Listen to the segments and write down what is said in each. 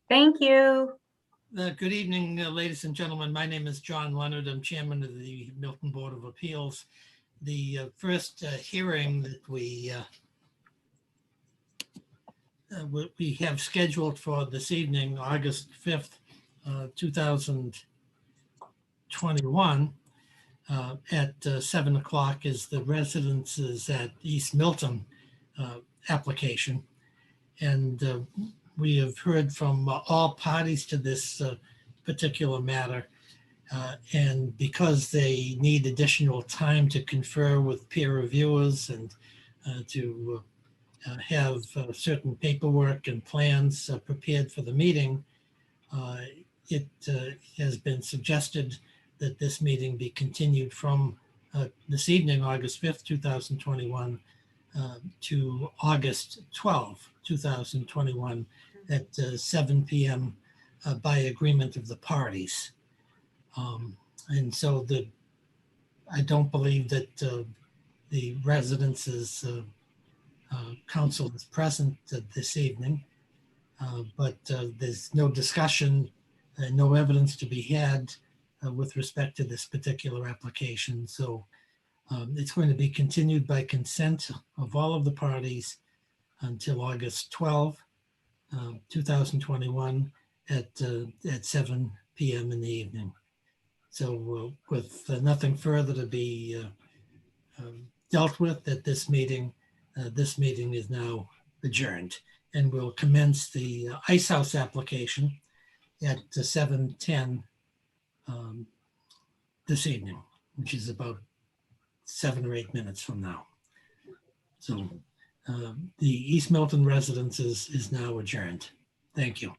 Thank you. Good evening, ladies and gentlemen. My name is John Leonard. I'm chairman of the Milton Board of Appeals. The first hearing that we have scheduled for this evening, August 5th, 2021, at 7 o'clock is the residences at East Milton application. And we have heard from all parties to this particular matter. And because they need additional time to confer with peer reviewers and to have certain paperwork and plans prepared for the meeting, it has been suggested that this meeting be continued from this evening, August 5th, 2021, to August 12th, 2021 at 7 p.m. By agreement of the parties. And so I don't believe that the residences council is present this evening, but there's no discussion, no evidence to be had with respect to this particular application. So it's going to be continued by consent of all of the parties until August 12, 2021 at 7 p.m. in the evening. So with nothing further to be dealt with at this meeting is now adjourned, and we'll commence the Ice House application at 7:10 this evening, which is about 7 or 8 minutes from now. So the East Milton residence is now adjourned. Thank you.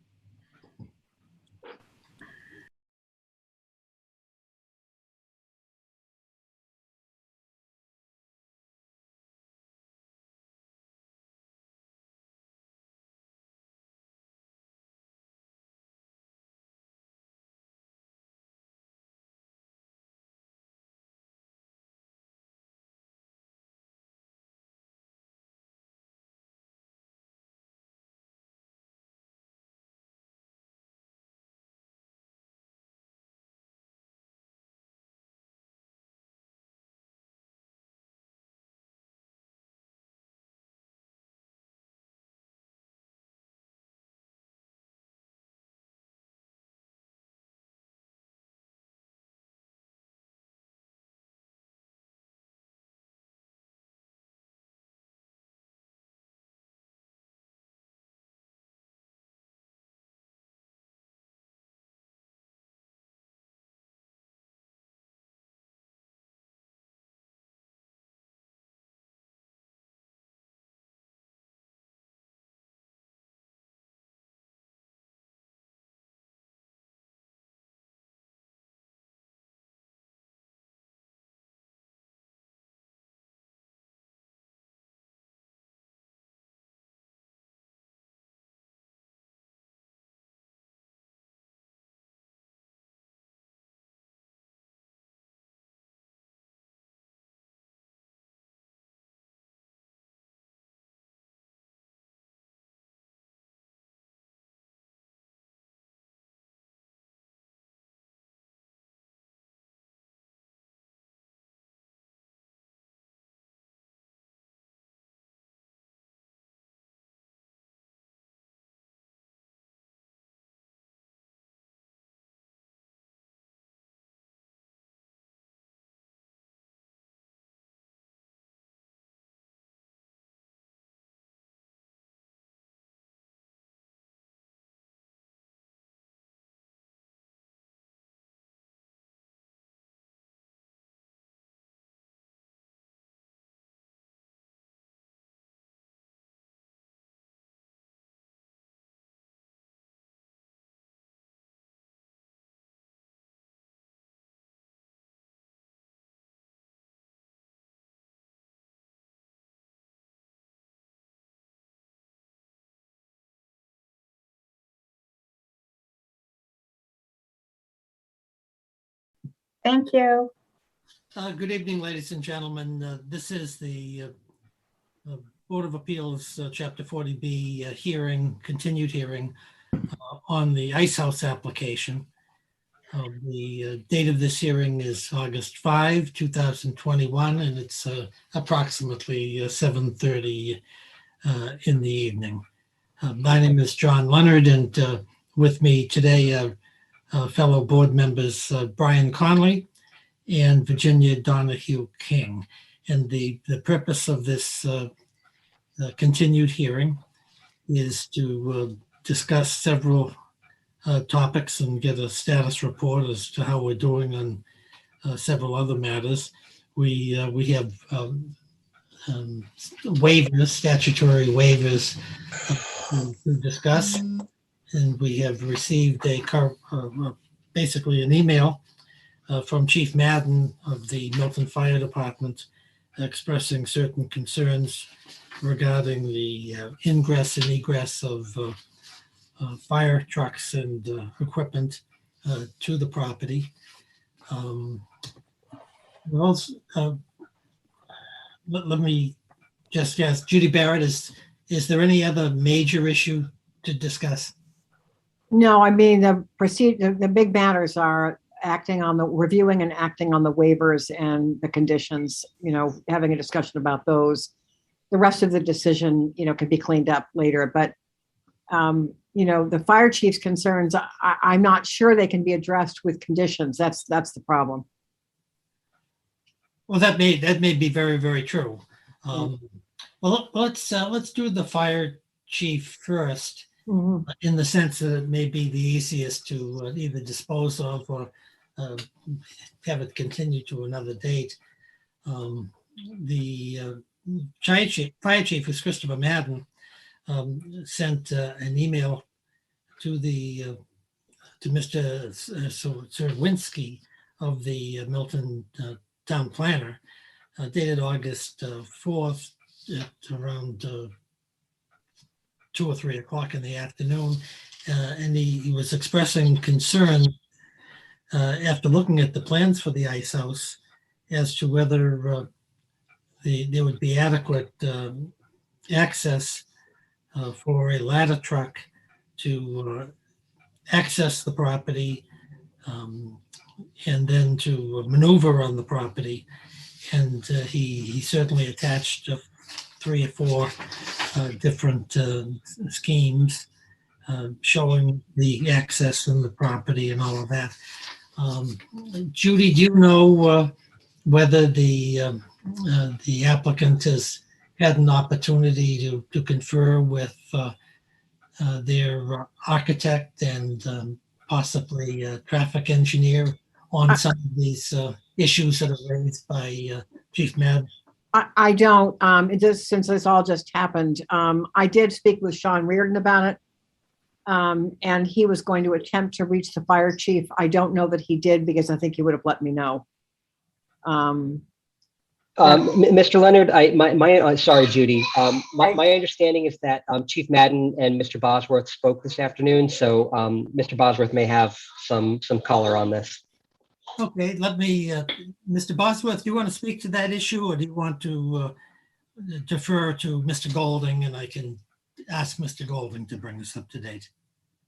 Thank you. Good evening, ladies and gentlemen. This is the Board of Appeals Chapter 40B hearing, continued hearing on the Ice House application. The date of this hearing is August 5, 2021, and it's approximately 7:30 in the evening. My name is John Leonard, and with me today are fellow board members Brian Conley and Virginia Donahue King. And the purpose of this continued hearing is to discuss several topics and get a status report as to how we're doing on several other matters. We have waivers, statutory waivers to discuss, and we have received basically an email from Chief Madden of the Milton Fire Department expressing certain concerns regarding the ingress and egress of fire trucks and equipment to the property. Let me just ask Judy Barrett, is there any other major issue to discuss? No, I mean, the big matters are reviewing and acting on the waivers and the conditions, having a discussion about those. The rest of the decision, can be cleaned up later, but the fire chief's concerns, I'm not sure they can be addressed with conditions. That's the problem. Well, that may be very, very true. Well, let's do the fire chief first, in the sense that it may be the easiest to either dispose of or have it continue to another date. The fire chief, who's Christopher Madden, sent an email to Mr. Serwinski of the Milton town planner, dated August 4th at around 2 or 3 o'clock in the afternoon. And he was expressing concern after looking at the plans for the ice house as to whether there would be adequate access for a ladder truck to access the property and then to maneuver on the property. And he certainly attached 3 or 4 different schemes showing the access in the property and all of that. Judy, do you know whether the applicant has had an opportunity to confer with their architect and possibly a traffic engineer on some of these issues that are raised by Chief Madden? I don't, since this all just happened, I did speak with Sean Reardon about it. And he was going to attempt to reach the fire chief. I don't know that he did, because I think he would have let me know. Mr. Leonard, sorry, Judy. My understanding is that Chief Madden and Mr. Bosworth spoke this afternoon, so Mr. Bosworth may have some color on this. Okay, Mr. Bosworth, do you want to speak to that issue, or do you want to defer to Mr. Golding, and I can ask Mr. Golding to bring us up to date?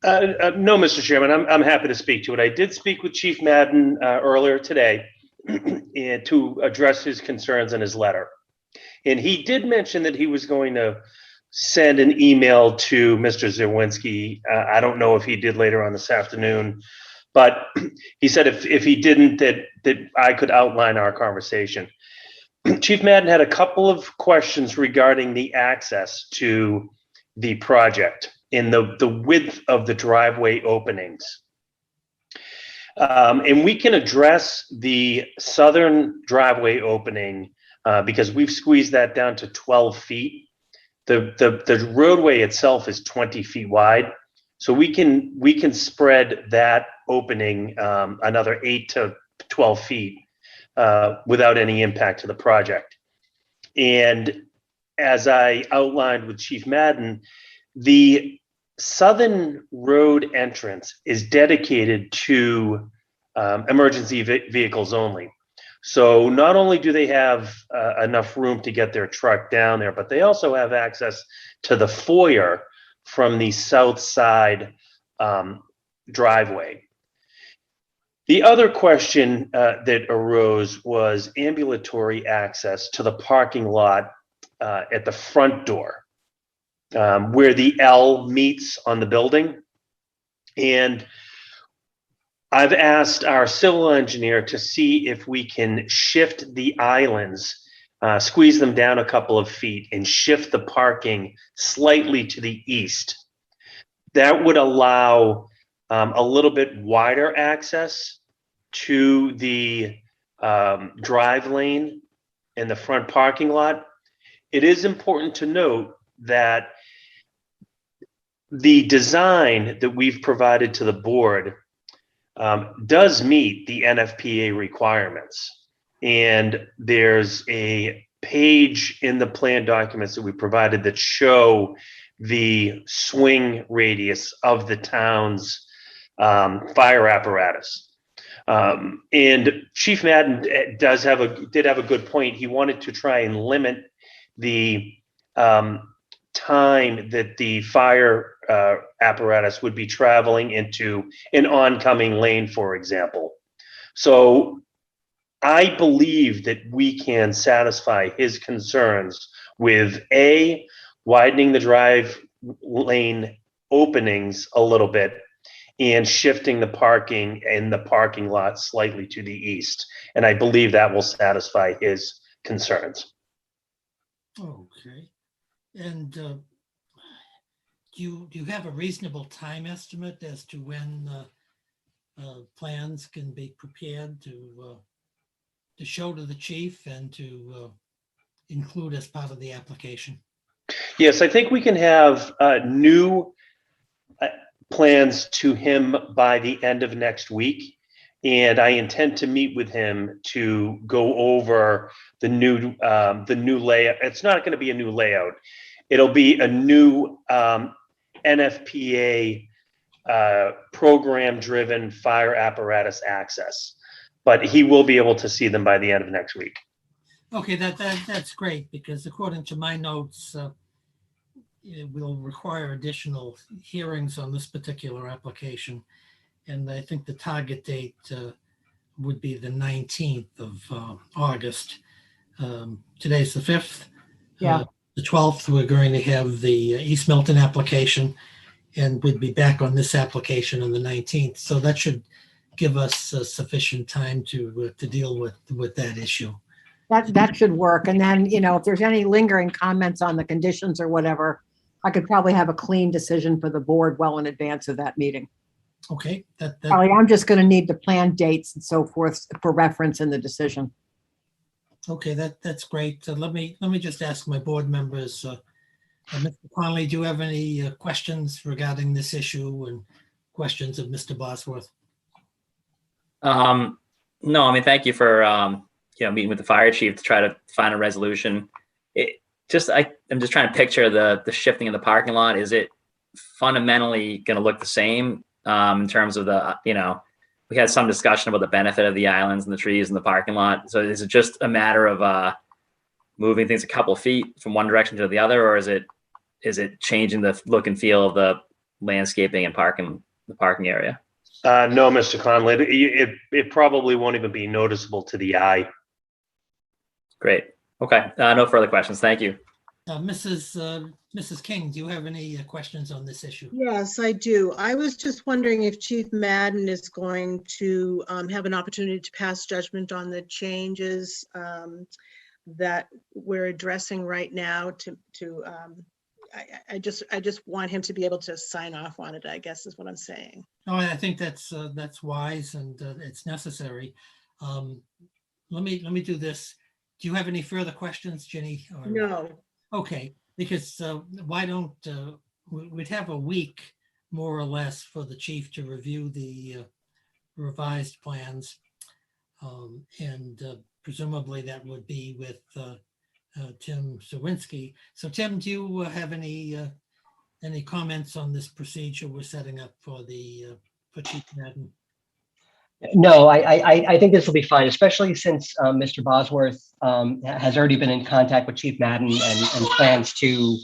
No, Mr. Chairman, I'm happy to speak to it. I did speak with Chief Madden earlier today and to address his concerns in his letter. And he did mention that he was going to send an email to Mr. Zawinski. I don't know if he did later on this afternoon, but he said if he didn't, that I could outline our conversation. Chief Madden had a couple of questions regarding the access to the project in the width of the driveway openings. And we can address the southern driveway opening because we've squeezed that down to 12 feet. The roadway itself is 20 feet wide. So we can spread that opening another 8 to 12 feet without any impact to the project. And as I outlined with Chief Madden, the southern road entrance is dedicated to emergency vehicles only. So not only do they have enough room to get their truck down there, but they also have access to the foyer from the south side driveway. The other question that arose was ambulatory access to the parking lot at the front door, where the L meets on the building. And I've asked our civil engineer to see if we can shift the islands, squeeze them down a couple of feet and shift the parking slightly to the east. That would allow a little bit wider access to the drive lane in the front parking lot. It is important to note that the design that we've provided to the board does meet the NFPA requirements. And there's a page in the plan documents that we provided that show the swing radius of the town's fire apparatus. And Chief Madden did have a good point. He wanted to try and limit the time that the fire apparatus would be traveling into an oncoming lane, for example. So I believe that we can satisfy his concerns with A, widening the drive lane openings a little bit and shifting the parking in the parking lot slightly to the east. And I believe that will satisfy his concerns. Okay. And do you have a reasonable time estimate as to when plans can be prepared to show to the chief and to include as part of the application? Yes, I think we can have new plans to him by the end of next week. And I intend to meet with him to go over the new layout. It's not going to be a new layout. It'll be a new NFPA program-driven fire apparatus access. But he will be able to see them by the end of next week. Okay, that's great, because according to my notes, it will require additional hearings on this particular application. And I think the target date would be the 19th of August. Today's the 5th. Yeah. The 12th, we're going to have the East Milton application, and we'd be back on this application on the 19th. So that should give us sufficient time to deal with that issue. That should work. And then, if there's any lingering comments on the conditions or whatever, I could probably have a clean decision for the board well in advance of that meeting. Okay. Probably, I'm just going to need the plan dates and so forth for reference in the decision. Okay, that's great. Let me just ask my board members. Mr. Conley, do you have any questions regarding this issue and questions of Mr. Bosworth? No, I mean, thank you for meeting with the fire chief to try to find a resolution. I'm just trying to picture the shifting of the parking lot. Is it fundamentally going to look the same in terms of we had some discussion about the benefit of the islands and the trees in the parking lot. So is it just a matter of moving things a couple of feet from one direction to the other, or is it changing the look and feel of the landscaping and the parking area? No, Mr. Conley, it probably won't even be noticeable to the eye. Great. Okay. No further questions. Thank you. Mrs. King, do you have any questions on this issue? Yes, I do. I was just wondering if Chief Madden is going to have an opportunity to pass judgment on the changes that we're addressing right now. I just want him to be able to sign off on it, I guess is what I'm saying. No, I think that's wise and it's necessary. Let me do this. Do you have any further questions, Jenny? No. Okay, because why don't we'd have a week more or less for the chief to review the revised plans, and presumably that would be with Tim Zawinski. So Tim, do you have any comments on this procedure we're setting up for Chief Madden? No, I think this will be fine, especially since Mr. Bosworth has already been in contact with Chief Madden and plans to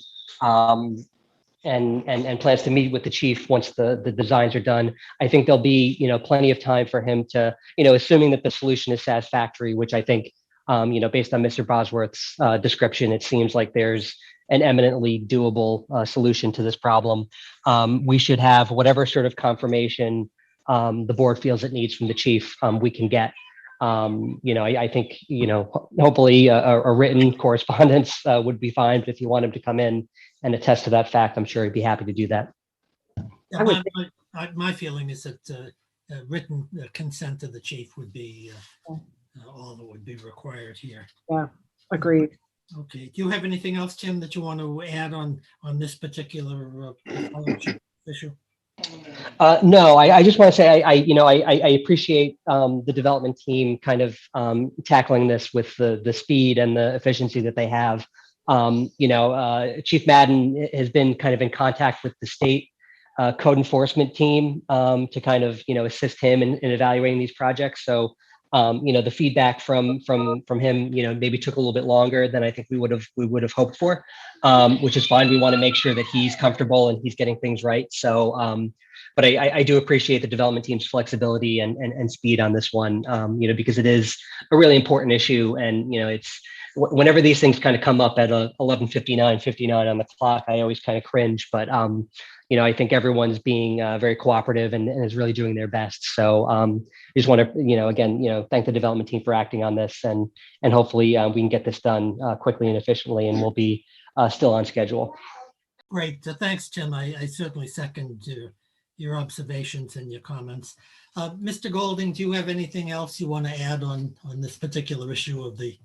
and plans to meet with the chief once the designs are done. I think there'll be, plenty of time for him to, assuming that the solution is satisfactory, which I think, based on Mr. Bosworth's description, it seems like there's an eminently doable solution to this problem. We should have whatever sort of confirmation the board feels it needs from the chief, we can get. I think, hopefully a written correspondence would be fine. But if you want him to come in and attest to that fact, I'm sure he'd be happy to do that. Yeah, my feeling is that written consent of the chief would be all that would be required here. Yeah, agreed. Okay. Do you have anything else, Tim, that you want to add on this particular issue? No, I just want to say I appreciate the development team kind of tackling this with the speed and the efficiency that they have. Chief Madden has been kind of in contact with the state code enforcement team to kind of assist him in evaluating these projects. So the feedback from him maybe took a little bit longer than I think we would have hoped for, which is fine. We want to make sure that he's comfortable and he's getting things right. So but I do appreciate the development team's flexibility and speed on this one, because it is a really important issue. And it's whenever these things kind of come up at 11:59 on the clock, I always kind of cringe. But I think everyone's being very cooperative and is really doing their best. So I just want to, again, thank the development team for acting on this, and hopefully we can get this done quickly and efficiently, and we'll be still on schedule. Great. Thanks, Tim. I certainly second your observations and your comments. Mr. Golding, do you have anything else you want to add on this particular issue of the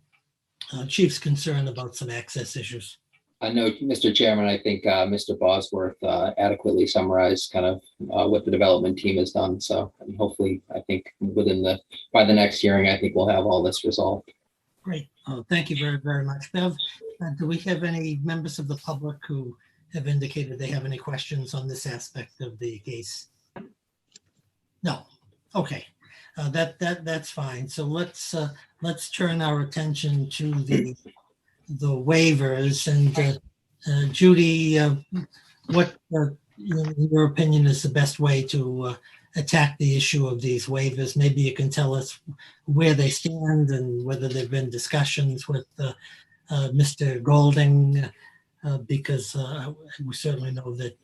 chief's concern about some access issues? No, Mr. Chairman, I think Mr. Bosworth adequately summarized kind of what the development team has done. So hopefully, I think by the next hearing, I think we'll have all this resolved. Great. Thank you very, very much, Bev. Do we have any members of the public who have indicated they have any questions on this aspect of the case? No. Okay. That's fine. So let's turn our attention to the waivers, and Judy, what in your opinion is the best way to attack the issue of these waivers? Maybe you can tell us where they stand and whether there've been discussions with Mr. Golding, because we certainly know that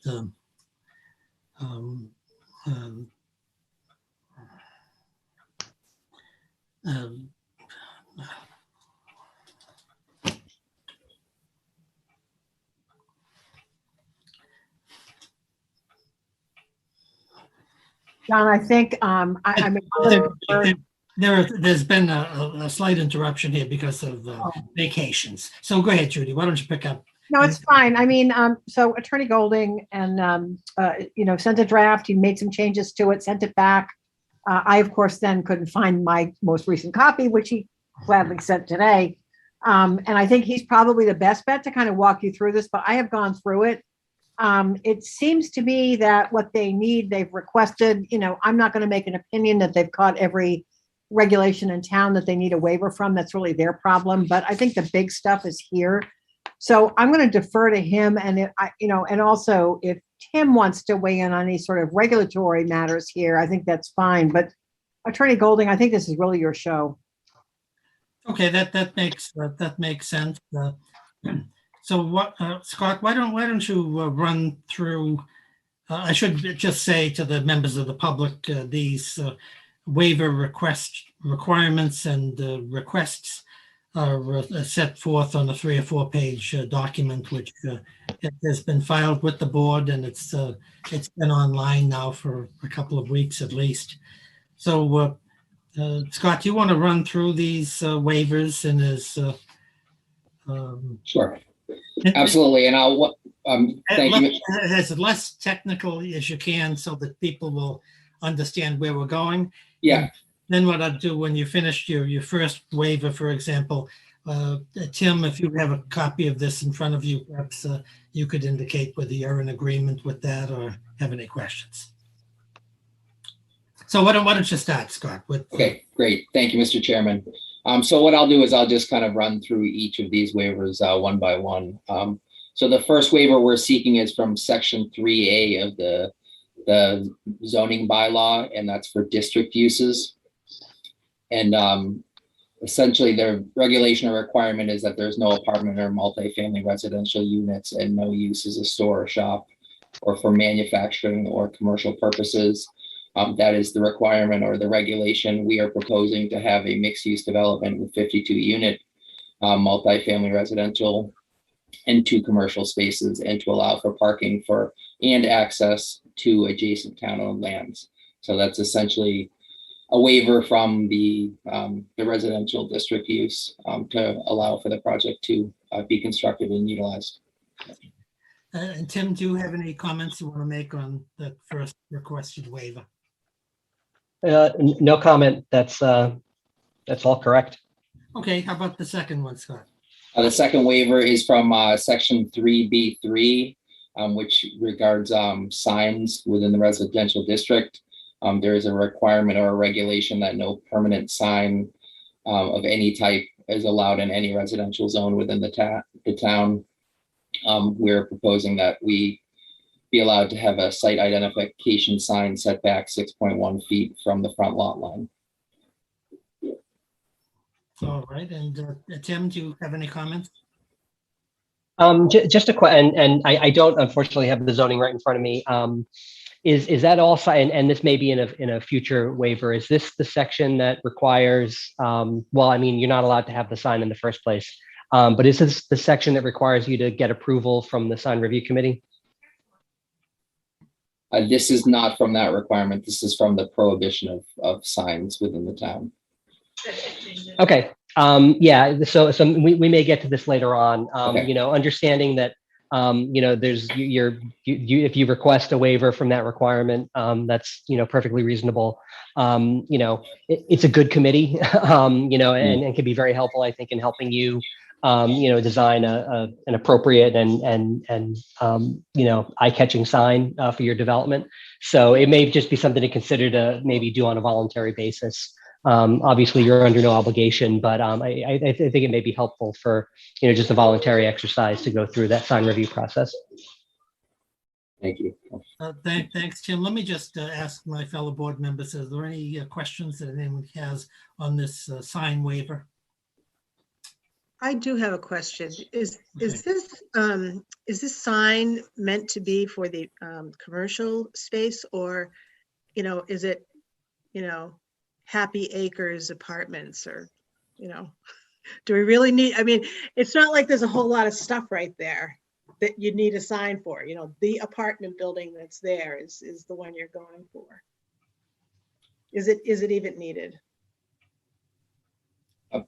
John, I think there's been a slight interruption here because of vacations. So go ahead, Judy. Why don't you pick up? No, it's fine. I mean, so Attorney Golding and sent a draft. He made some changes to it, sent it back. I, of course, then couldn't find my most recent copy, which he gladly sent today. And I think he's probably the best bet to kind of walk you through this, but I have gone through it. It seems to me that what they need, they've requested, I'm not going to make an opinion that they've caught every regulation in town that they need a waiver from. That's really their problem. But I think the big stuff is here. So I'm going to defer to him. And and also if Tim wants to weigh in on any sort of regulatory matters here, I think that's fine. But Attorney Golding, I think this is really your show. Okay, that makes sense. So what, Scott? Why don't you run through? I should just say to the members of the public, these waiver requirements and requests are set forth on a 3 or 4 page document, which has been filed with the board, and it's been online now for a couple of weeks at least. So, Scott, do you want to run through these waivers and as Sure, absolutely, and I'll thank you. As less technical as you can, so that people will understand where we're going. Yeah. Then what I'd do when you finished your first waiver, for example, Tim, if you have a copy of this in front of you, perhaps you could indicate whether you're in agreement with that or have any questions. So why don't you start, Scott? Okay, great. Thank you, Mr. Chairman. So what I'll do is I'll just kind of run through each of these waivers one by one. So the first waiver we're seeking is from section 3A of the zoning bylaw, and that's for district uses. And essentially the regulation or requirement is that there's no apartment or multifamily residential units and no use as a store or shop or for manufacturing or commercial purposes. That is the requirement or the regulation. We are proposing to have a mixed use development with 52 unit multifamily residential and 2 commercial spaces, and to allow for parking for and access to adjacent town-owned lands. So that's essentially a waiver from the residential district use to allow for the project to be constructed and utilized. And Tim, do you have any comments you want to make on that first requested waiver? No comment. That's all correct. Okay, how about the second one, Scott? The second waiver is from section 3B3, which regards signs within the residential district. There is a requirement or a regulation that no permanent sign of any type is allowed in any residential zone within the town. We're proposing that we be allowed to have a site identification sign set back 6.1 feet from the front lot line. All right, and Tim, do you have any comments? Just a question, and I don't unfortunately have the zoning right in front of me. Is that also, and this may be in a future waiver, is this the section that requires, well, I mean, you're not allowed to have the sign in the first place, but is this the section that requires you to get approval from the sign review committee? This is not from that requirement. This is from the prohibition of signs within the town. Okay. Yeah. So we may get to this later on. Okay. You know, understanding that there's if you request a waiver from that requirement, that's perfectly reasonable. It's a good committee. And can be very helpful, I think, in helping you design an appropriate and eye-catching sign for your development. So it may just be something to consider to maybe do on a voluntary basis. Obviously, you're under no obligation, but I think it may be helpful for just a voluntary exercise to go through that sign review process. Thank you. Thanks, Tim. Let me just ask my fellow board members: are there any questions that anyone has on this sign waiver? I do have a question. Is this sign meant to be for the commercial space, or is it Happy Acres apartments, or do we really need? I mean, it's not like there's a whole lot of stuff right there that you need a sign for. The apartment building that's there is the one you're going for. Is it even needed? Go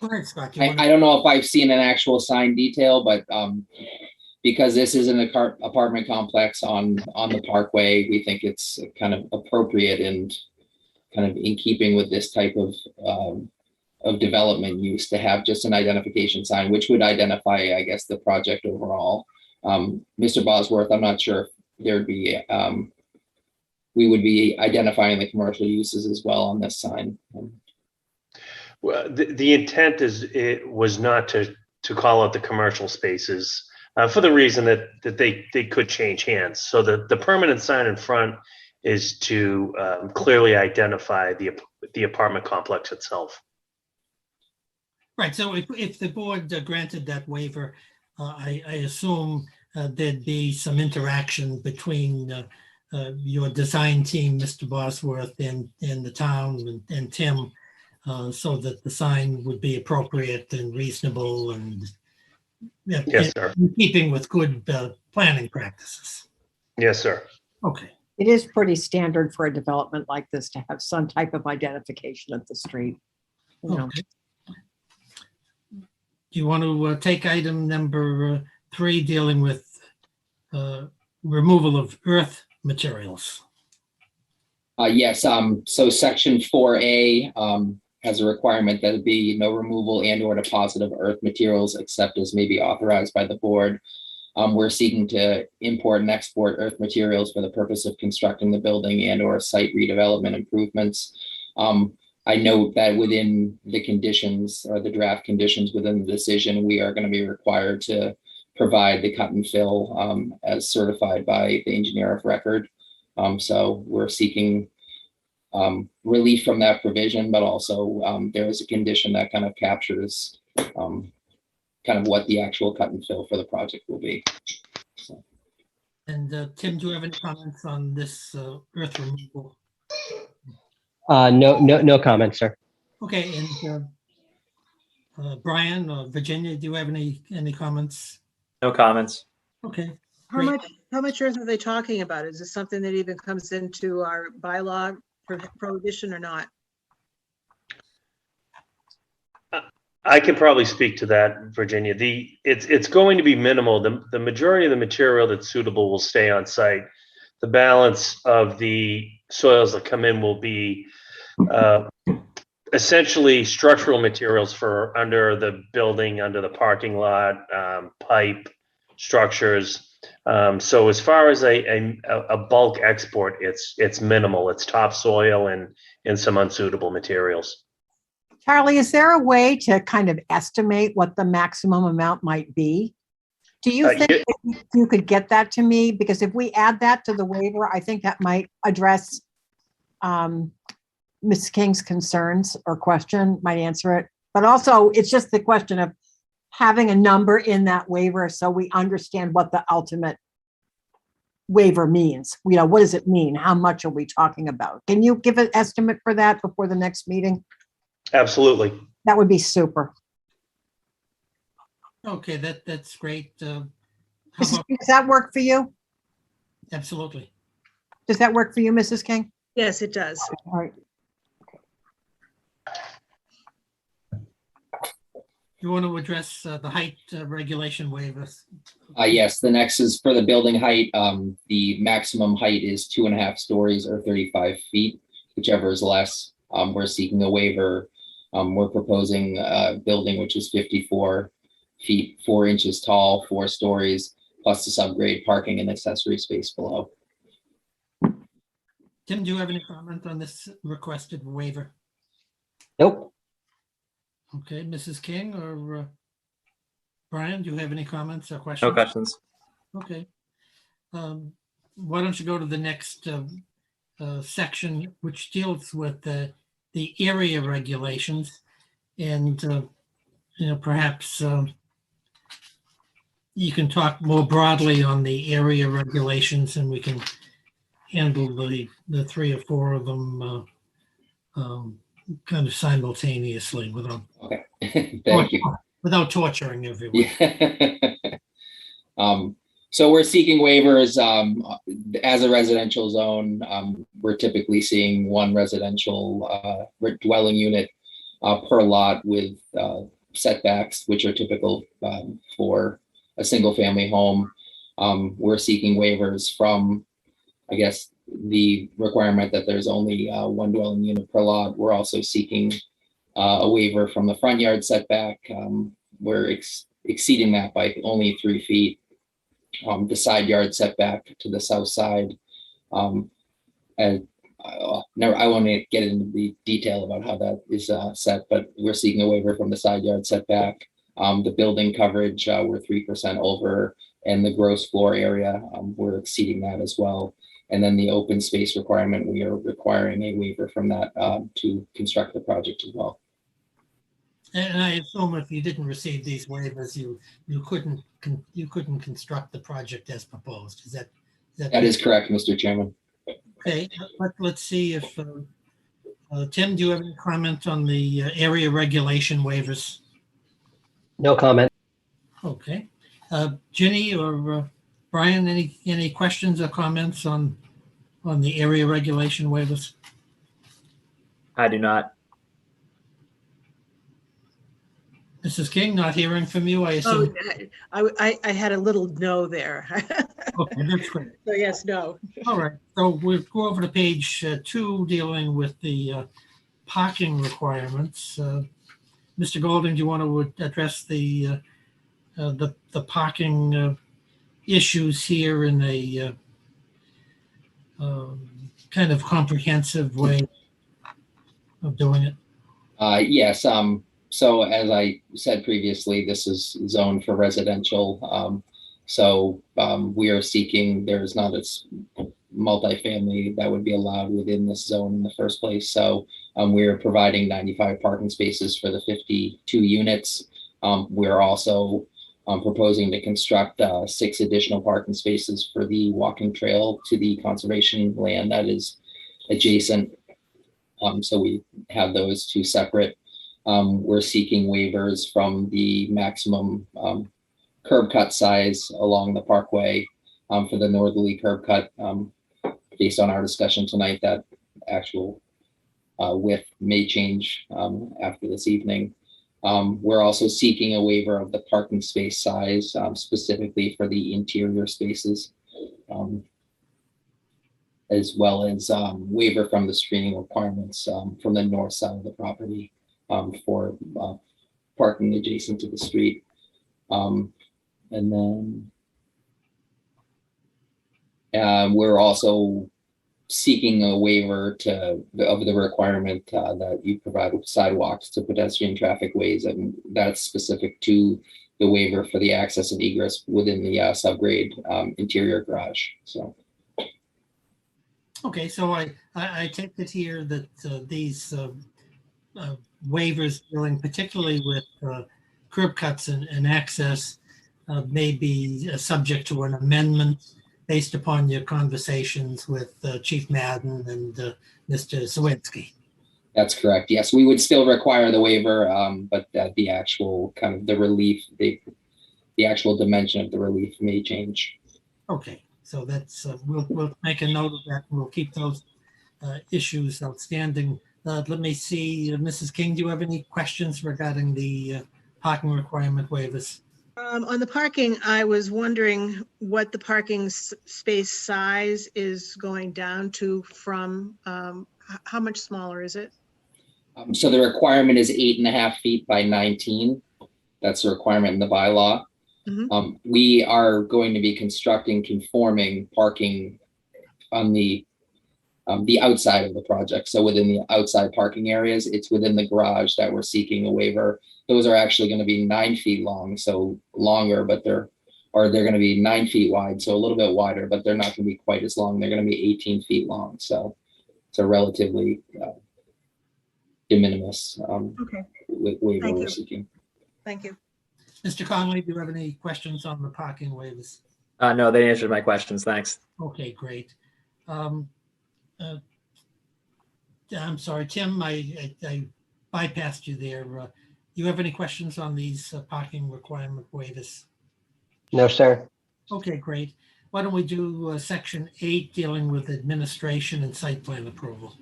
ahead, Scott. I don't know if I've seen an actual sign detail, but because this is an apartment complex on the Parkway, we think it's kind of appropriate and kind of in keeping with this type of development use to have just an identification sign, which would identify, I guess, the project overall. Mr. Bosworth, I'm not sure if there'd be, we would be identifying the commercial uses as well on this sign. Well, the intent was not to call out the commercial spaces for the reason that they could change hands. So the permanent sign in front is to clearly identify the apartment complex itself. Right. So if the board granted that waiver, I assume there'd be some interaction between your design team, Mr. Bosworth, and the town and Tim, so that the sign would be appropriate and reasonable and Yes, sir. in keeping with good planning practices. Yes, sir. Okay. It is pretty standard for a development like this to have some type of identification of the street. Okay. Do you want to take item number 3, dealing with removal of earth materials? Yes. So section 4A has a requirement that it be no removal and or deposit of earth materials except as may be authorized by the board. We're seeking to import and export earth materials for the purpose of constructing the building and or site redevelopment improvements. I note that within the conditions or the draft conditions within the decision, we are going to be required to provide the cut and fill as certified by the engineer of record. So we're seeking relief from that provision, but also there is a condition that kind of captures kind of what the actual cut and fill for the project will be. So. And Tim, do you have any comments on this earth removal? No comments, sir. Okay, and Brian or Virginia, do you have any comments? No comments. Okay. How Great. how much earth are they talking about? Is this something that even comes into our bylaw for prohibition or not? I can probably speak to that, Virginia. It's going to be minimal. The majority of the material that's suitable will stay on site. The balance of the soils that come in will be essentially structural materials for under the building, under the parking lot, pipe structures. So as far as a bulk export, it's minimal. It's topsoil and some unsuitable materials. Charlie, is there a way to kind of estimate what the maximum amount might be? Do you think Yeah. you could get that to me? Because if we add that to the waiver, I think that might address Ms. King's concerns or question, might answer it. But also, it's just the question of having a number in that waiver so we understand what the ultimate waiver means. You know, what does it mean? How much are we talking about? Can you give an estimate for that before the next meeting? Absolutely. That would be super. Okay, that's great. How Does about, that work for you? absolutely. Does that work for you, Mrs. King? Yes, it does. All right. You want to address the height regulation waivers? Yes, the next is for the building height. The maximum height is 2.5 stories or 35 feet, whichever is less. We're seeking a waiver. We're proposing a building which is 54 feet, 4 inches tall, 4 stories, plus the subgrade parking and accessory space below. Tim, do you have any comment on this requested waiver? Nope. Okay, Mrs. King or Brian, do you have any comments or questions? No questions. Okay. Why don't you go to the next section, which deals with the area regulations, and perhaps you can talk more broadly on the area regulations, and we can handle the 3 or 4 of them kind of simultaneously without Thank you. without torturing everyone. Yeah. So we're seeking waivers as a residential zone. We're typically seeing 1 residential dwelling unit per lot with setbacks, which are typical for a single family home. We're seeking waivers from, I guess, the requirement that there's only 1 dwelling unit per lot. We're also seeking a waiver from the front yard setback. We're exceeding that by only 3 feet. The side yard setback to the south side. And I won't get into the detail about how that is set, but we're seeking a waiver from the side yard setback. The building coverage, we're 3% over, and the gross floor area, we're exceeding that as well. And then the open space requirement, we are requiring a waiver from that to construct the project as well. And I assume if you didn't receive these waivers, you couldn't construct the project as proposed. Is that That is correct, Mr. Chairman. okay? Let's see if Tim, do you have any comment on the area regulation waivers? No comment. Okay, Ginny or Brian, any questions or comments on the area regulation waivers? I do not. Mrs. King, not hearing from you, I Oh, assume. I had a little no there. Okay, that's great. So yes, no. All right, so we'll go over to page 2, dealing with the parking requirements. Mr. Golding, do you want to address the parking issues here in a kind of comprehensive way of doing it? Yes. So as I said previously, this is zoned for residential. So we are seeking, there's not a multifamily that would be allowed within this zone in the first place. So we're providing 95 parking spaces for the 52 units. We're also proposing to construct 6 additional parking spaces for the walking trail to the conservation land that is adjacent. So we have those 2 separate. We're seeking waivers from the maximum curb cut size along the parkway for the northerly curb cut. Based on our discussion tonight, that actual width may change after this evening. We're also seeking a waiver of the parking space size, specifically for the interior spaces, as well as waiver from the screening requirements from the north side of the property for parking adjacent to the street. And then we're also seeking a waiver of the requirement that you provide sidewalks to pedestrian traffic ways, and that's specific to the waiver for the access and egress within the subgrade interior garage. So. Okay, so I take it here that these waivers dealing particularly with curb cuts and access may be subject to an amendment based upon your conversations with Chief Madden and Mr. Zawinski. That's correct. Yes, we would still require the waiver, but the actual kind of the relief, the actual dimension of the relief may change. Okay, so that's we'll make a note of that. And we'll keep those issues outstanding. Let me see, Mrs. King, do you have any questions regarding the parking requirement waivers? On the parking, I was wondering what the parking space size is going down to from, how much smaller is it? So the requirement is 8.5 feet by 19. That's the requirement in the bylaw. Mm-hmm. We are going to be constructing conforming parking on the outside of the project. So within the outside parking areas, it's within the garage that we're seeking a waiver. Those are actually going to be 9 feet long, so longer, but they're going to be 9 feet wide, so a little bit wider, but they're not going to be quite as long. They're going to be 18 feet long, so it's a relatively de minimis Okay, waiver Thank we're you. seeking. thank you. Mr. Conley, do you have any questions on the parking waivers? No, they answered my questions. Thanks. Okay, great. I'm sorry, Tim, I bypassed you there. You have any questions on these parking requirement waivers? No, sir. Okay, great. Why don't we do section 8 dealing with administration and site plan approval?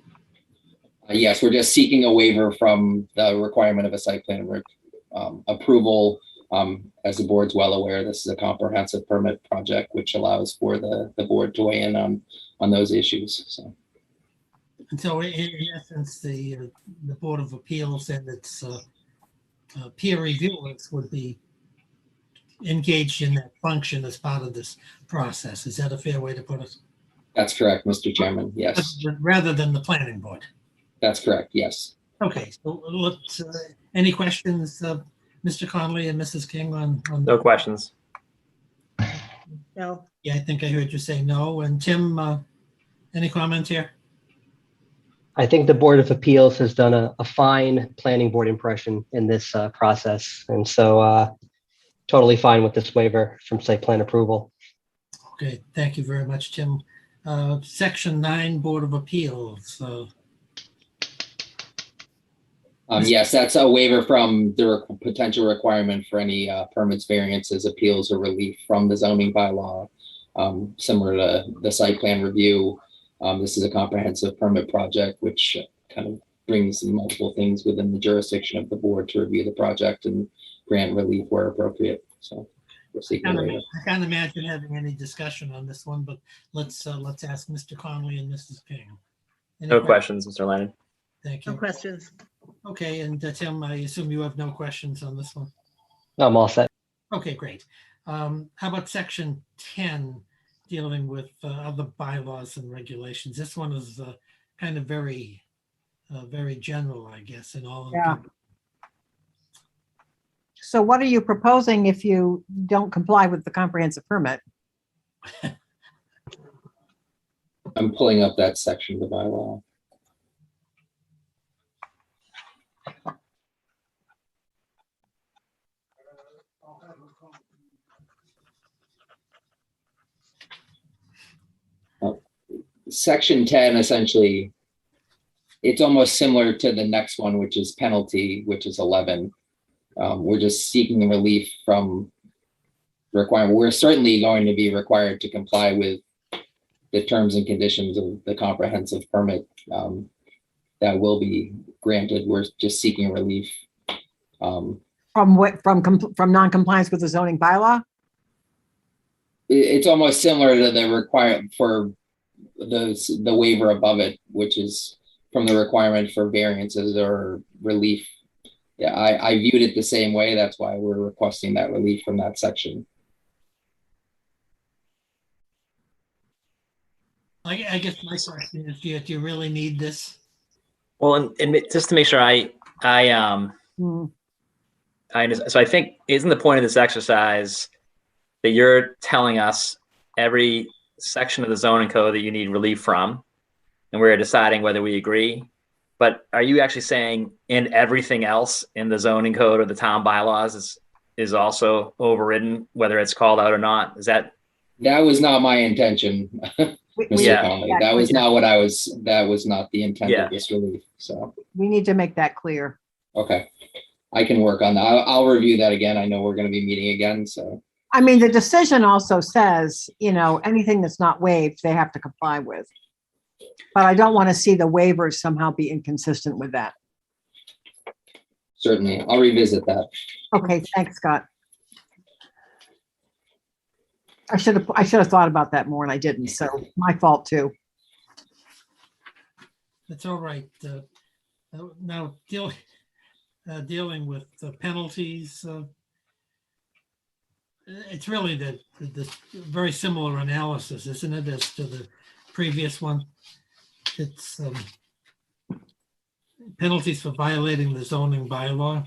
Yes, we're just seeking a waiver from the requirement of a site plan approval. As the board's well aware, this is a comprehensive permit project, which allows for the board to weigh in on those issues. So. And so in essence, the Board of Appeals and its peer reviewers would be engaged in that function as part of this process. Is that a fair way to put it? That's correct, Mr. Chairman. Yes, Rather than the planning board. that's correct. Yes. Okay, so let's, any questions, Mr. Conley and Mrs. King on? No questions. No, Yeah, I think I heard you say no. And Tim, any comment here? I think the Board of Appeals has done a fine planning board impression in this process. And so totally fine with this waiver from site plan approval. Okay, thank you very much, Tim. Section 9, Board of Appeals. Yes, that's a waiver from the potential requirement for any permits, variances, appeals, or relief from the zoning bylaw. Similar to the site plan review, this is a comprehensive permit project, which kind of brings multiple things within the jurisdiction of the board to review the project and grant relief where appropriate. So we're seeking a waiver. I can't imagine having any discussion on this one, but let's ask Mr. Conley and Mrs. King. Any No questions, Mr. Lennon. Thank no you. questions. Okay, and Tim, I assume you have no questions on this one? I'm all set. Okay, great. How about section 10, dealing with other bylaws and regulations? This one is kind of very general, I guess, in all of Yeah. them. So what are you proposing if you don't comply with the comprehensive permit? I'm pulling up that section of the bylaw. Section 10, essentially, it's almost similar to the next one, which is penalty, which is 11. We're just seeking relief from requirement. We're certainly going to be required to comply with the terms and conditions of the comprehensive permit that will be granted. We're just seeking relief. From what, from non-compliance with the zoning bylaw? It's almost similar to the requirement for the waiver above it, which is from the requirement for variances or relief. Yeah, I viewed it the same way. That's why we're requesting that relief from that section. I guess my question is, do you really need this? Well, and just to make sure so I think, isn't the point of this exercise that you're telling us every section of the zoning code that you need relief from, and we're deciding whether we agree? But are you actually saying in everything else in the zoning code or the town bylaws is also overridden, whether it's called out or not? Is that? That was not my intention, Mr. Conley. That was not what that was not the intent of this relief. So we need to make that clear. Okay. I can work on that. I'll review that again. I know we're going to be meeting again, so. I mean, the decision also says, anything that's not waived, they have to comply with. But I don't want to see the waivers somehow be inconsistent with that. Certainly. I'll revisit that. Okay, thanks, Scott. I should have thought about that more and I didn't, so my fault too. That's all right. Now dealing with the penalties, it's really the very similar analysis, isn't it, as to the previous one? It's penalties for violating the zoning bylaw.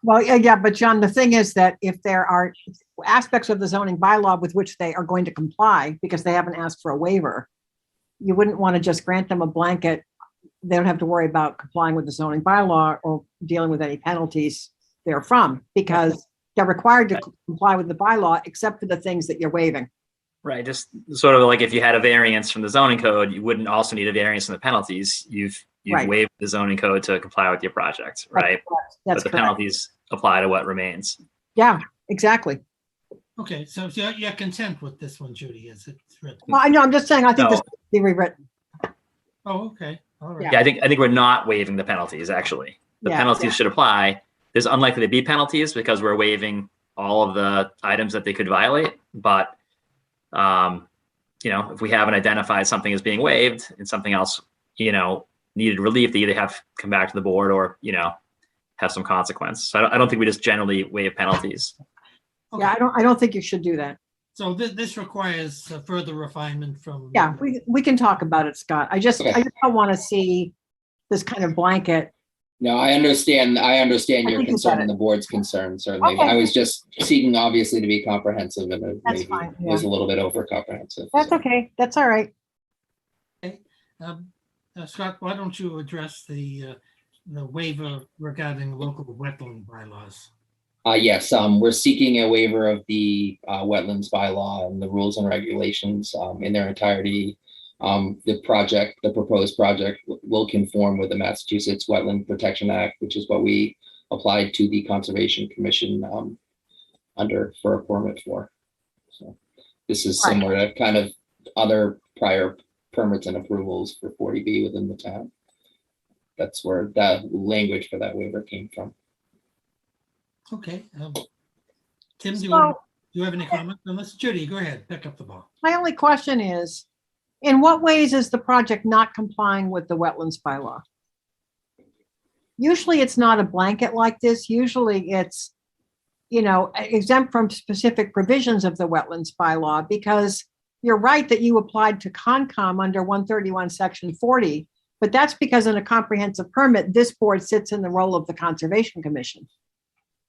Well, yeah, but John, the thing is that if there are aspects of the zoning bylaw with which they are going to comply because they haven't asked for a waiver, you wouldn't want to just grant them a blanket. They don't have to worry about complying with the zoning bylaw or dealing with any penalties therefrom, because they're required to comply with the bylaw except for the things that you're waiving. Right. Just sort of like if you had a variance from the zoning code, you wouldn't also need a variance from the penalties. You've Right. waived the zoning code to comply with your project, right? That's But the correct. penalties apply to what remains. Yeah, exactly. Okay, so you're content with this one, Judy, as it's written? Well, I know, I'm just saying, I think this No. should be rewritten. Oh, okay, all right. Yeah, I think we're not waiving the penalties, actually. The Yeah, penalties should apply. There's unlikely to be penalties because we're waiving all of the items that they could violate. But, if we haven't identified something as being waived and something else, needed relief, they either have to come back to the board or, have some consequence. So I don't think we just generally waive penalties. Okay. Yeah, I don't think you should do that. So this requires further refinement from. Yeah, we can talk about it, Scott. I just don't want to see this kind of blanket. No, I understand I your think you concern said and it. the board's concern, certainly. Okay. I was just seeking, obviously, to be comprehensive, and it That's maybe fine, was yeah. a little bit over comprehensive. That's okay. That's all right. Scott, why don't you address the waiver regarding local wetland bylaws? Yes, we're seeking a waiver of the wetlands bylaw and the rules and regulations in their entirety. The proposed project will conform with the Massachusetts Wetland Protection Act, which is what we applied to the Conservation Commission for a permit for. So this is similar to kind of other prior permits and approvals for 40B within the town. That's where that language for that waiver came from. Okay. Tim, do So you have any comments on this? Judy, go ahead, pick up the ball. my only question is, in what ways is the project not complying with the wetlands bylaw? Usually it's not a blanket like this. Usually it's, exempt from specific provisions of the wetlands bylaw, because you're right that you applied to Concom under 131 section 40 But that's because in a comprehensive permit, this board sits in the role of the Conservation Commission.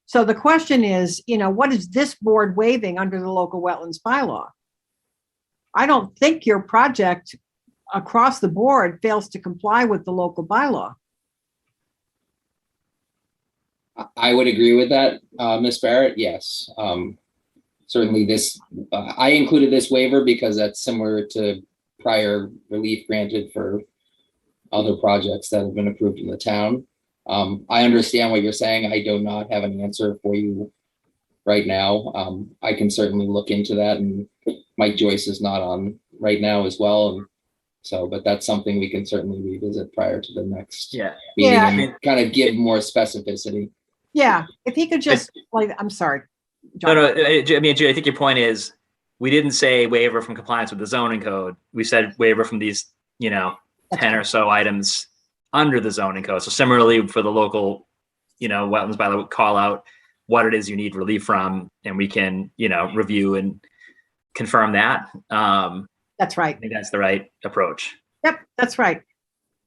So the question is, what is this board waiving under the local wetlands bylaw? I don't think your project across the board fails to comply with the local bylaw. I would agree with that, Ms. Barrett. Yes. Certainly this, I included this waiver because that's similar to prior relief granted for other projects that have been approved in the town. I understand what you're saying. I do not have an answer for you right now. I can certainly look into that, and Mike Joyce is not on right now as well. And so, but that's something we can certainly revisit prior to the next Yeah. meeting Yeah. and kind of give more specificity. Yeah, if he could just, I'm sorry. No, John. no. I mean, Judy, I think your point is we didn't say waiver from compliance with the zoning code. We said waiver from these, 10 or so items under the zoning code. So similarly for the local, wetlands bylaw, would call out what it is you need relief from, and we can, review and confirm that. That's right. I think that's the right approach. Yep, that's right.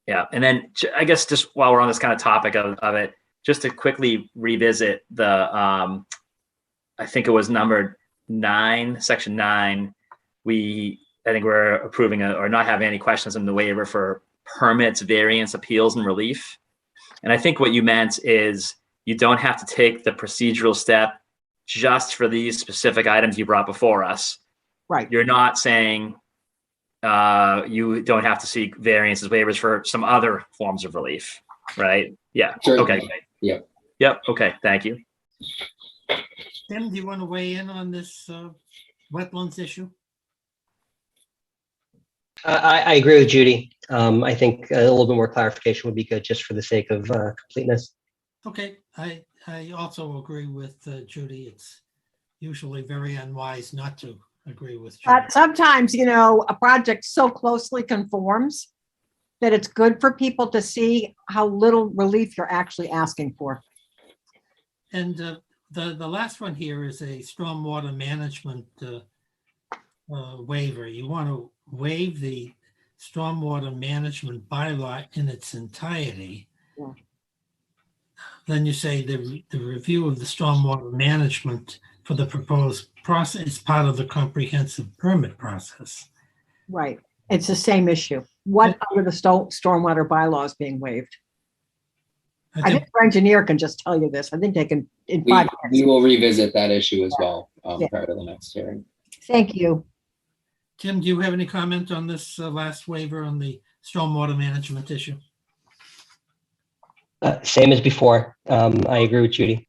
Yeah. And then I guess just while we're on this kind of topic of it, just to quickly revisit the, I think it was number 9, section 9. I think we're approving or not having any questions on the waiver for permits, variance, appeals, and relief. And I think what you meant is you don't have to take the procedural step just for these specific items you brought before us. Right. You're not saying you don't have to seek variances, waivers for some other forms of relief, right? Yeah. Certainly. Okay. Yep. Yep. Okay. Thank you. Tim, do you want to weigh in on this wetlands issue? I agree with Judy. I think a little bit more clarification would be good just for the sake of completeness. Okay, I also agree with Judy. It's usually very unwise not to agree with Judy. But sometimes, a project so closely conforms that it's good for people to see how little relief you're actually asking for. And the last one here is a stormwater management waiver. You want to waive the stormwater management bylaw in its entirety. Yeah. Then you say the review of the stormwater management for the proposed process is part of the comprehensive permit process. Right. It's the same issue. What under the stormwater bylaw is being waived? I think our engineer can just tell you this. I think they can in 5 We minutes. will revisit that issue as well Yeah. prior to the next hearing. Thank you. Tim, do you have any comment on this last waiver on the stormwater management issue? Same as before. I agree with Judy.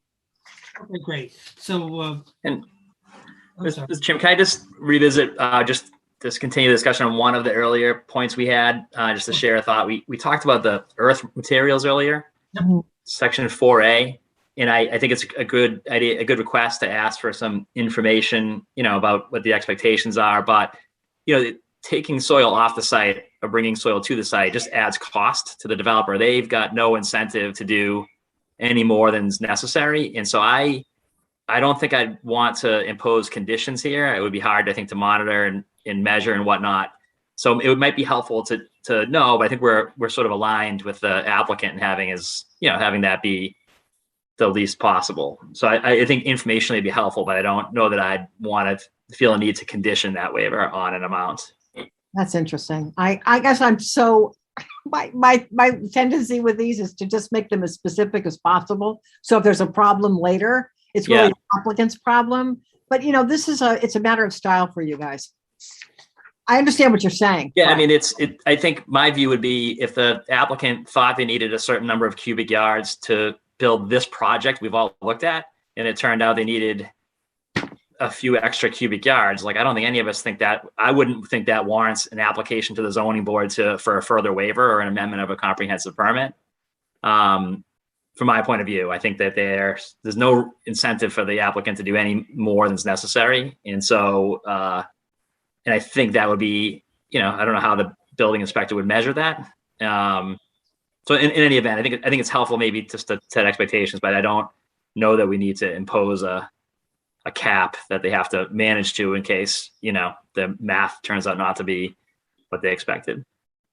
Okay, great. So, And I'm sorry. Mr. Chairman, can I just revisit, just continue the discussion on one of the earlier points we had, just to share a thought. We talked about the earth materials earlier, Yep. section 4A. And I think it's a good idea, a good request to ask for some information, about what the expectations are. But, taking soil off the site or bringing soil to the site just adds cost to the developer. They've got no incentive to do any more than is necessary. And so I don't think I'd want to impose conditions here. It would be hard, I think, to monitor and measure and whatnot. So it might be helpful to know, but I think we're sort of aligned with the applicant and having that be the least possible. So I think informationally it'd be helpful, but I don't know that I'd want to feel a need to condition that waiver on an amount. That's interesting. I guess I'm so, my tendency with these is to just make them as specific as possible. So if there's a problem later, it's really the applicant's problem. But this is it's a matter of style for you guys. I understand what you're saying. Yeah, but- I mean, I think my view would be if the applicant thought they needed a certain number of cubic yards to build this project we've all looked at, and it turned out they needed a few extra cubic yards. Like, I don't think any of us think that. I wouldn't think that warrants an application to the zoning board for a further waiver or an amendment of a comprehensive permit. From my point of view, I think that there's no incentive for the applicant to do any more than is necessary. And so, and I think that would be, I don't know how the building inspector would measure that. So in any event, I think it's helpful maybe just to set expectations, but I don't know that we need to impose a cap that they have to manage to in case, the math turns out not to be what they expected.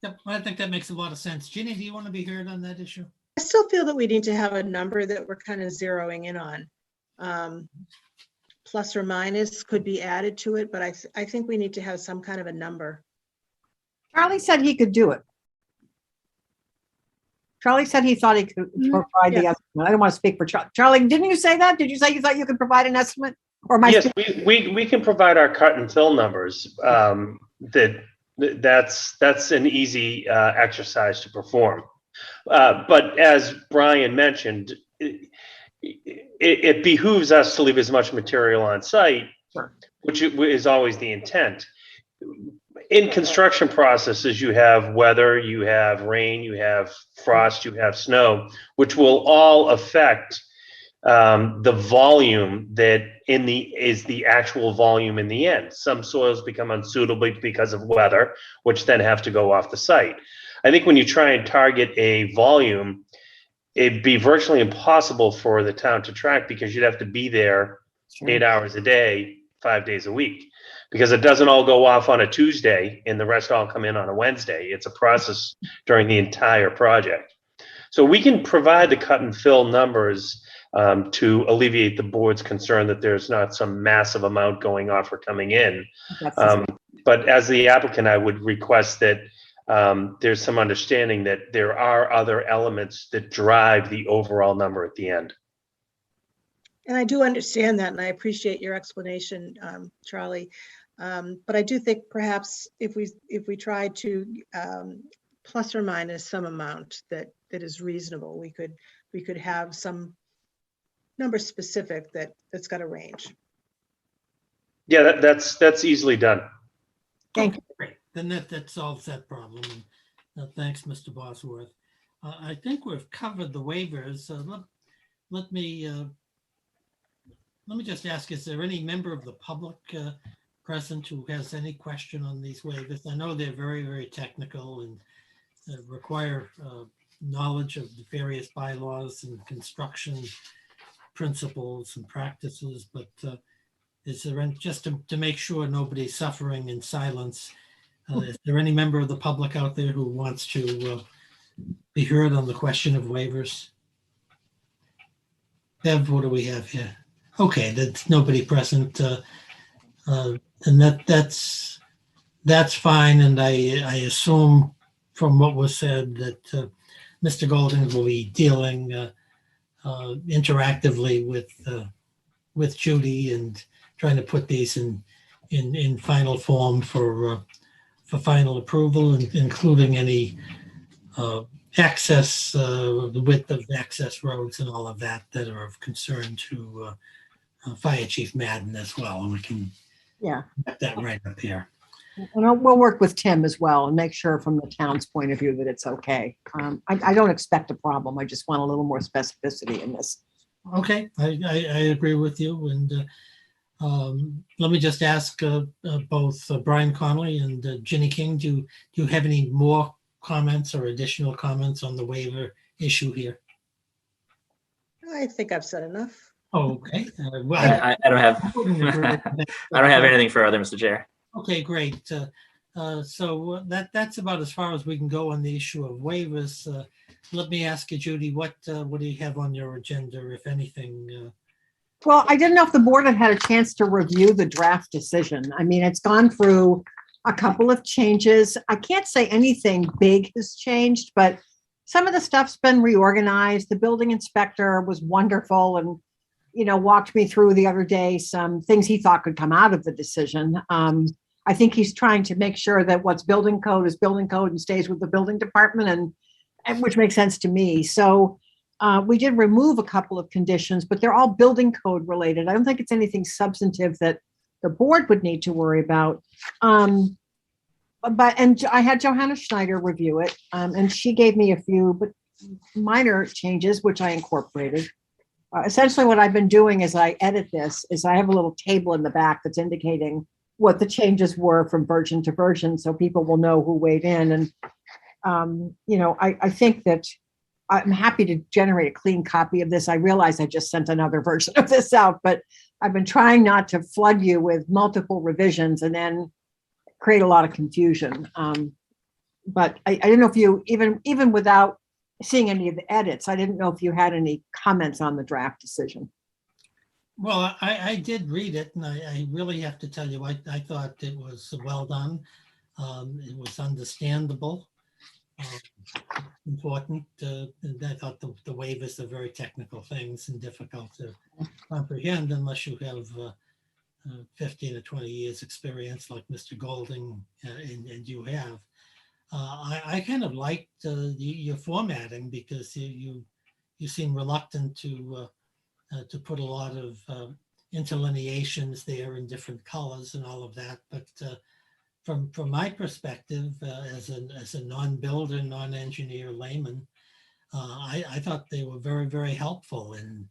Yep, I think that makes a lot of sense. Ginny, do you want to be heard on that issue? I still feel that we need to have a number that we're kind of zeroing in on. Plus or minus could be added to it, but I think we need to have some kind of a number. Charlie said he could do it. Charlie said he thought he could provide the yes. estimate. I don't want to speak for Charlie. Charlie, didn't you say that? Did you say you thought you could provide an estimate? Or my Yes, we can provide our cut and fill numbers. That's an easy exercise to perform. But as Brian mentioned, it behooves us to leave as much material on site, Sure. which is always the intent. In construction processes, you have weather, you have rain, you have frost, you have snow, which will all affect the volume that is the actual volume in the end. Some soils become unsuitable because of weather, which then have to go off the site. I think when you try and target a volume, it'd be virtually impossible for the town to track because you'd have to be there 8 hours a day, 5 days a week, because it doesn't all go off on a Tuesday and the rest all come in on a Wednesday. It's a process during the entire project. So we can provide the cut and fill numbers to alleviate the board's concern that there's not some massive amount going off or coming in. But as the applicant, I would request that there's some understanding that there are other elements that drive the overall number at the end. And I do understand that, and I appreciate your explanation, Charlie. But I do think perhaps if we try to plus or minus some amount that is reasonable, we could have some number specific that's got a range. Yeah, that's easily done. Thank you. Great. Then that solves that problem. And, thanks, Mr. Bosworth. I think we've covered the waivers. Let me just ask, is there any member of the public present who has any question on these waivers? I know they're very, very technical and require knowledge of the various bylaws and construction principles and practices, but is there any, just to make sure nobody's suffering in silence, is there any member of the public out there who wants to be heard on the question of waivers? Bev, what do we have here? Okay, that's nobody present, and that's fine. And I assume from what was said that Mr. Golden will be dealing interactively with Judy and trying to put these in final form for final approval, including any access, the width of access roads and all of that are of concern to Fire Chief Madden as well. And we can get that right up here. And we'll work with Tim as well and make sure from the town's point of view that it's okay. I don't expect a problem. I just want a little more specificity in this. Okay, I agree with you. And let me just ask both Brian Connolly and Ginny King, do you have any more comments or additional comments on the waiver issue here? I think I've said enough. Okay. Well, I don't have I don't have anything further, Mr. Chair. Okay, great. So that's about as far as we can go on the issue of waivers. Let me ask you, Judy, what do you have on your agenda, if anything? Well, I didn't know if the board had a chance to review the draft decision. I mean, it's gone through a couple of changes. I can't say anything big has changed, but some of the stuff's been reorganized. The building inspector was wonderful and, walked me through the other day some things he thought could come out of the decision. I think he's trying to make sure that what's building code is building code and stays with the building department, and which makes sense to me. So we did remove a couple of conditions, but they're all building code related. I don't think it's anything substantive that the board would need to worry about. And I had Johanna Schneider review it, and she gave me a few but minor changes, which I incorporated. Essentially what I've been doing as I edit this is I have a little table in the back that's indicating what the changes were from version to version, so people will know who weighed in. And, I think that I'm happy to generate a clean copy of this. I realize I just sent another version of this out, but I've been trying not to flood you with multiple revisions and then create a lot of confusion. but I didn't know if you, even without seeing any of the edits, I didn't know if you had any comments on the draft decision. Well, I did read it, and I really have to tell you, I thought it was well done. It was understandable, important. And I thought the waivers are very technical things and difficult to comprehend unless you have 15 or 20 years experience like Mr. Golding and you have. I kind of liked your formatting because you seem reluctant to put a lot of interlineations there in different colors and all of that. But from my perspective, as a non-builder, non-engineer layman, I thought they were very, very helpful in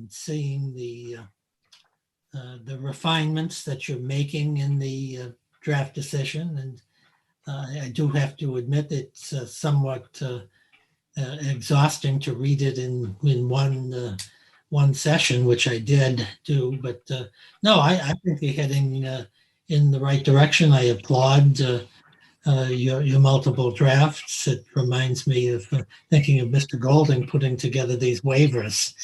seeing the refinements that you're making in the draft decision. And I do have to admit it's somewhat exhausting to read it in one session, which I did do. But no, I think you're heading in the right direction. I applaud your multiple drafts. It reminds me of thinking of Mr. Golding putting together these waivers.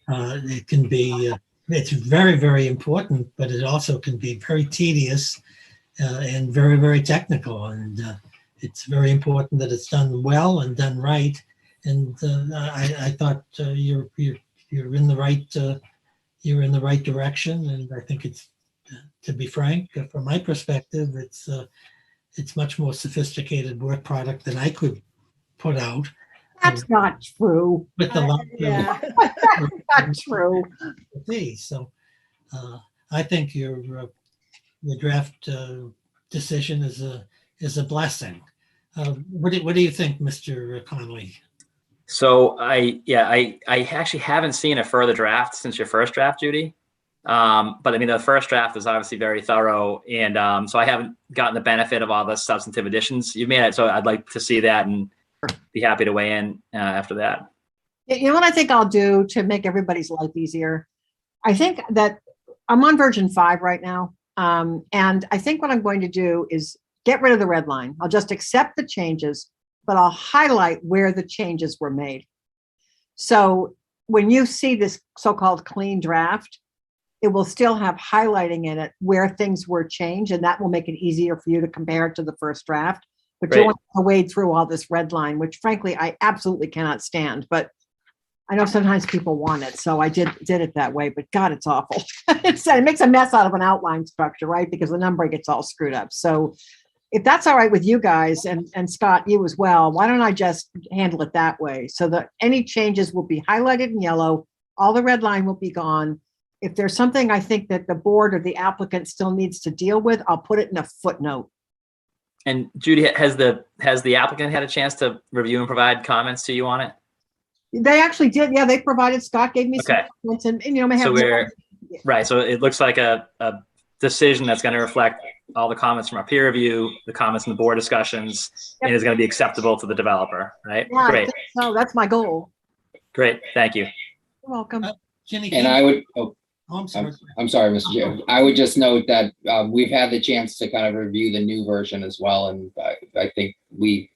It can be, it's very, very important, but it also can be very tedious and very, very technical. And it's very important that it's done well and done right. And I thought you're in the right direction. And I think it's, to be frank, from my perspective, it's much more sophisticated work product than I could put out. That's not true. With the lot Yeah. Not true. So I think your draft decision is a blessing. What do you think, Mr. Conley? So I actually haven't seen a further draft since your first draft, Judy. But I mean, the first draft was obviously very thorough, and so I haven't gotten the benefit of all the substantive additions you've made. So I'd like to see that and be happy to weigh in after that. You know what I think I'll do to make everybody's life easier? I think that I'm on version 5 right now. And I think what I'm going to do is get rid of the red line. I'll just accept the changes, but I'll highlight where the changes were made. So when you see this so-called clean draft, it will still have highlighting in it where things were changed, and that will make it easier for you to compare it to the first draft. But Great. you want to wade through all this red line, which frankly, I absolutely cannot stand. But I know sometimes people want it, so I did it that way. But God, it's awful. It makes a mess out of an outline structure, right? Because the numbering gets all screwed up. So if that's all right with you guys, and Scott, you as well, why don't I just handle it that way? So that any changes will be highlighted in yellow, all the red line will be gone. If there's something I think that the board or the applicant still needs to deal with, I'll put it in a footnote. And Judy, has the applicant had a chance to review and provide comments to you on it? They actually did. Yeah, they provided, Scott gave me some Okay. comments, and you know, may have. So right. So it looks like a decision that's going to reflect all the comments from our peer review, the comments in the board discussions, Yep. and is going to be acceptable to the developer, right? Yeah, Great. So that's my goal. Great. Thank you. You're welcome. Jenny? And I would, oh, I'm sorry. I'm sorry, Mr. Chair. I would just note that we've had the chance to kind of review the new version as well, and I think we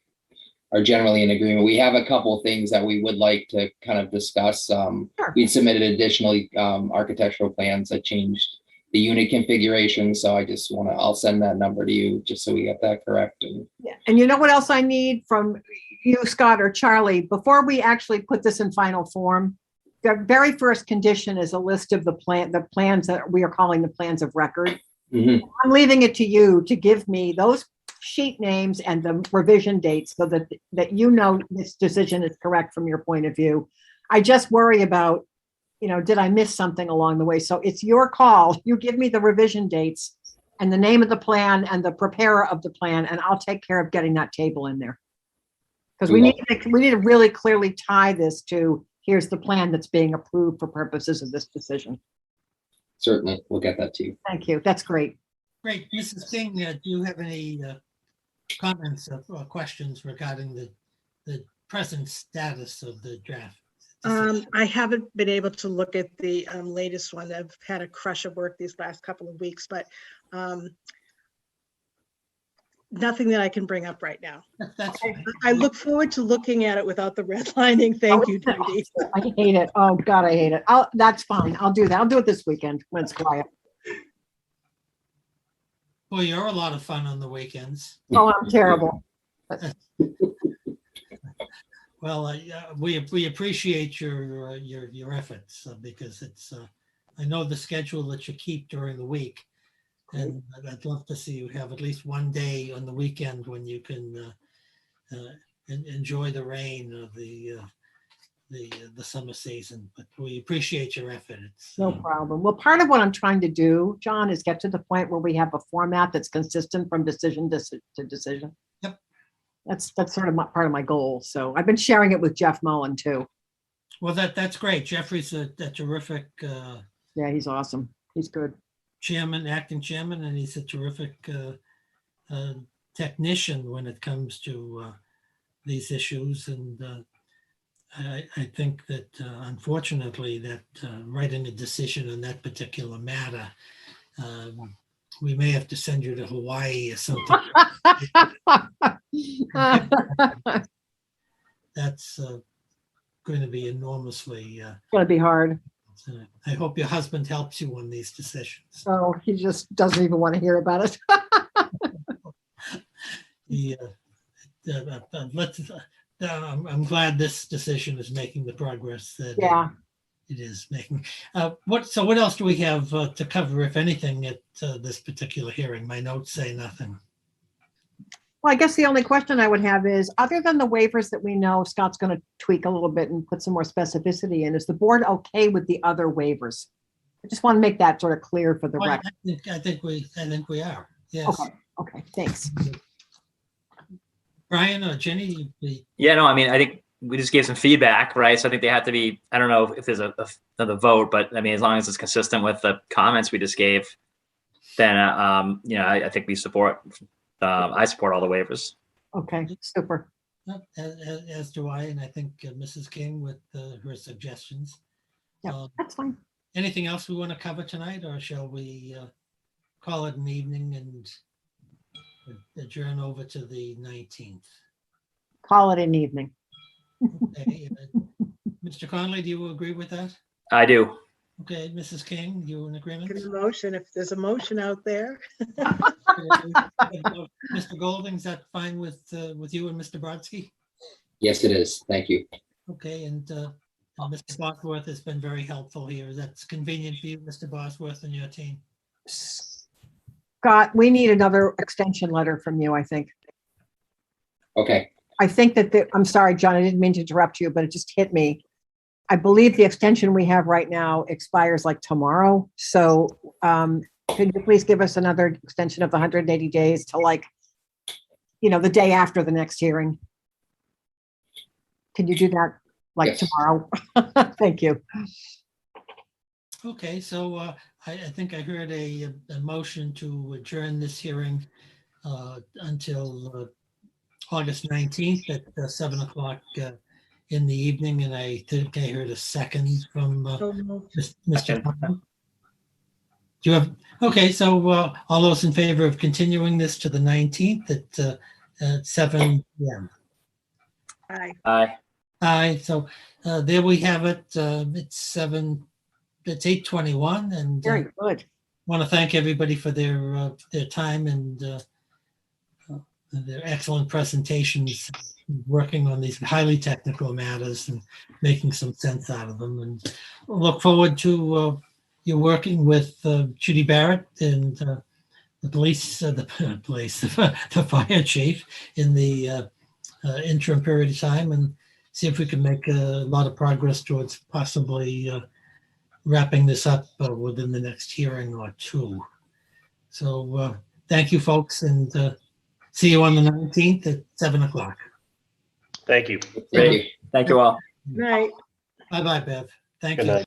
are generally in agreement. We have a couple things that we would like to kind of discuss. Sure. We submitted additionally architectural plans that changed the unit configuration, so I just want to, I'll send that number to you just so we get that correct. And Yeah. And you know what else I need from you, Scott or Charlie, before we actually put this in final form? The very first condition is a list of the plans that we are calling the plans of record. Mhm. I'm leaving it to you to give me those sheet names and the revision dates so that you know this decision is correct from your point of view. I just worry about, you know, did I miss something along the way? So it's your call. You give me the revision dates and the name of the plan and the preparer of the plan, and I'll take care of getting that table in there. Because we need to really clearly tie this to, here's the plan that's being approved for purposes of this decision. Certainly, we'll get that to you. Thank you. That's great. Great. Mrs. King, do you have any comments or questions regarding the present status of the draft? I haven't been able to look at the latest one. I've had a crush of work these last couple of weeks, but nothing that I can bring up right now. That's fine. I look forward to looking at it without the redlining. Thank you, Judy. I hate it. Oh, God, I hate it. That's fine. I'll do that. I'll do it this weekend when it's quiet. Well, you're a lot of fun on the weekends. Oh, I'm terrible. Well, we appreciate your efforts because it's I know the schedule that you keep during the week, and I'd love to see you have at least one day on the weekend when you can enjoy the rain of the summer season. But we appreciate your effort. It's No problem. Well, part of what I'm trying to do, John, is get to the point where we have a format that's consistent from decision to decision. Yep. That's sort of part of my goal. So I've been sharing it with Jeff Mullen too. well, that's great. Jeffrey's a terrific Yeah, he's awesome. He's good. acting chairman, and he's a terrific technician when it comes to these issues. And I think that unfortunately that writing a decision on that particular matter, we may have to send you to Hawaii or something. That's going to be enormously. It's gonna be hard. I hope your husband helps you on these decisions. So he just doesn't even want to hear about it. I'm glad this decision is making the progress that Yeah. it is making. What else do we have to cover, if anything, at this particular hearing? My notes say nothing. Well, I guess the only question I would have is, other than the waivers that we know Scott's going to tweak a little bit and put some more specificity in, is the board okay with the other waivers? I just want to make that sort of clear for the Well, record. I think we are. Yes. Okay, thanks. Brian or Jenny, Yeah, no, I mean, I think we just gave some feedback, right? So I think they have to be, I don't know if there's another vote, but I mean, as long as it's consistent with the comments we just gave, then, I think we support, I support all the waivers. Okay, super. as do I, and I think Mrs. King with her suggestions. Yeah, that's fine. Anything else we want to cover tonight, or shall we call it an evening and adjourn over to the 19th? Call it an evening. Okay. Mr. Conley, do you agree with that? I do. Okay, Mrs. King, you in agreement? There's a motion, if there's a motion out there. Mr. Golding, is that fine with you and Mr. Brodsky? Yes, it is. Thank you. Okay, and Mr. Bosworth has been very helpful here. That's convenient for you, Mr. Bosworth, and your team. Scott, we need another extension letter from you, I think. Okay. I think that I'm sorry, John, I didn't mean to interrupt you, but it just hit me. I believe the extension we have right now expires like tomorrow. So could you please give us another extension of the 180 days to the day after the next hearing? Can you do that Yes. tomorrow? Thank you. Okay, so I think I heard a motion to adjourn this hearing until August 19th at 7 o'clock in the evening, and I think I heard a second from So moved. Mr. Conley. Do you have, okay, so all those in favor of continuing this to the 19th at 7 p.m. Aye. Aye. Aye, so there we have it. It's 8:21, and Very good. want to thank everybody for their time and their excellent presentations, working on these highly technical matters and making some sense out of them. And look forward to you working with Judy Barrett and the fire chief in the interim period of time, and see if we can make a lot of progress towards possibly wrapping this up within the next hearing or two. So thank you, folks, and see you on the 19th at 7 o'clock. Thank you. Thank you. Thank you all. Night. Bye-bye, Bev. Thank Good you. night.